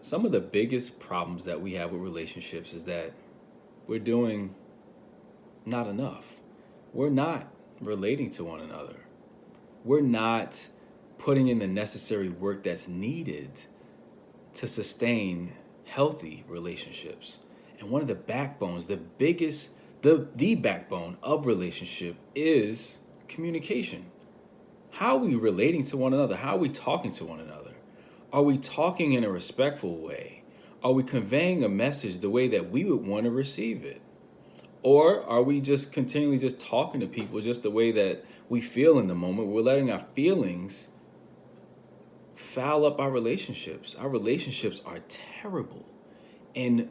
Some of the biggest problems that we have with relationships is that we're doing not enough. We're not relating to one another. We're not putting in the necessary work that's needed to sustain healthy relationships. And one of the backbones, the backbone of relationship is communication. How are we relating to one another? How are we talking to one another? Are we talking in a respectful way? Are we conveying a message the way that we would want to receive it? Or are we just continually just talking to people just the way that we feel in the moment? We're letting our feelings foul up our relationships. Our relationships are terrible. And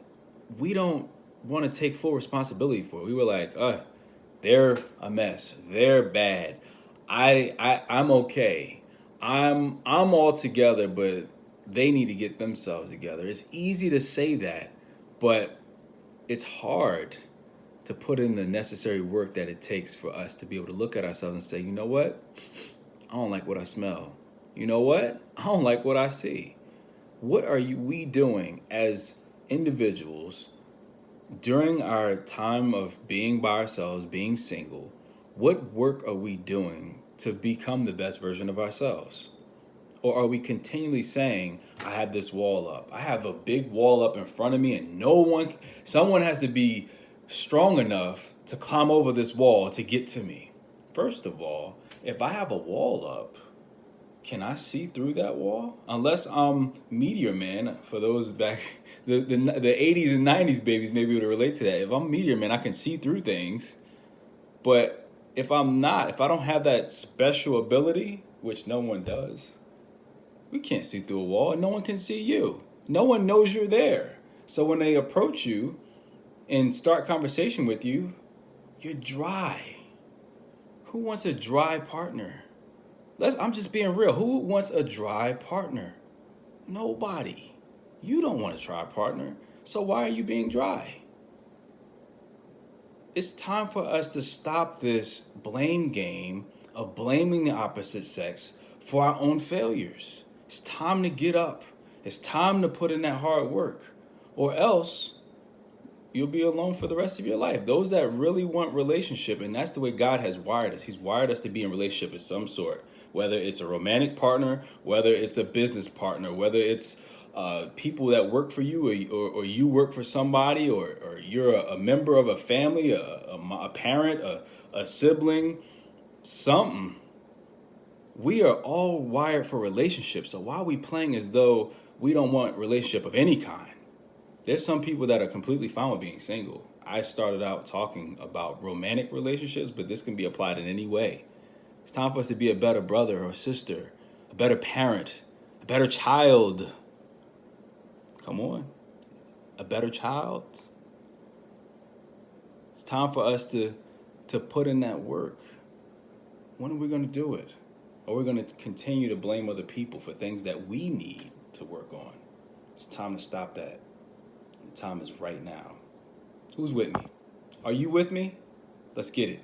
we don't want to take full responsibility for it. We were like, they're a mess. They're bad. I'm okay. I'm all together, but they need to get themselves together. It's easy to say that, but it's hard to put in the necessary work that it takes for us to be able to look at ourselves and say, you know what? I don't like what I smell. You know what? I don't like what I see. What are we doing as individuals during our time of being by ourselves, being single? What work are we doing to become the best version of ourselves? Or are we continually saying, I have this wall up. I have a big wall up in front of me and someone has to be strong enough to climb over this wall to get to me. First of all, if I have a wall up, can I see through that wall? Unless I'm Meteor Man, for those back, the 80s and 90s babies maybe would relate to that. If I'm Meteor Man, I can see through things. But if I don't have that special ability, which no one does, we can't see through a wall and no one can see you. No one knows you're there. So when they approach you and start conversation with you, you're dry. Who wants a dry partner? I'm just being real. Who wants a dry partner? Nobody. You don't want a dry partner. So why are you being dry? It's time for us to stop this blame game of blaming the opposite sex for our own failures. It's time to get up. It's time to put in that hard work. Or else you'll be alone for the rest of your life. Those that really want relationship, and that's the way God has wired us. He's wired us to be in relationship of some sort. Whether it's a romantic partner, whether it's a business partner, whether it's people that work for you, or you work for somebody, or you're a member of a family, a parent, a sibling, something. We are all wired for relationships. So why are we playing as though we don't want relationship of any kind? There's some people that are completely fine with being single. I started out talking about romantic relationships, but this can be applied in any way. It's time for us to be a better brother or sister, a better parent, a better child. Come on. A better child. It's time for us to put in that work. When are we going to do it? Or we're going to continue to blame other people for things that we need to work on. It's time to stop that. The time is right now. Who's with me? Are you with me? Let's get it.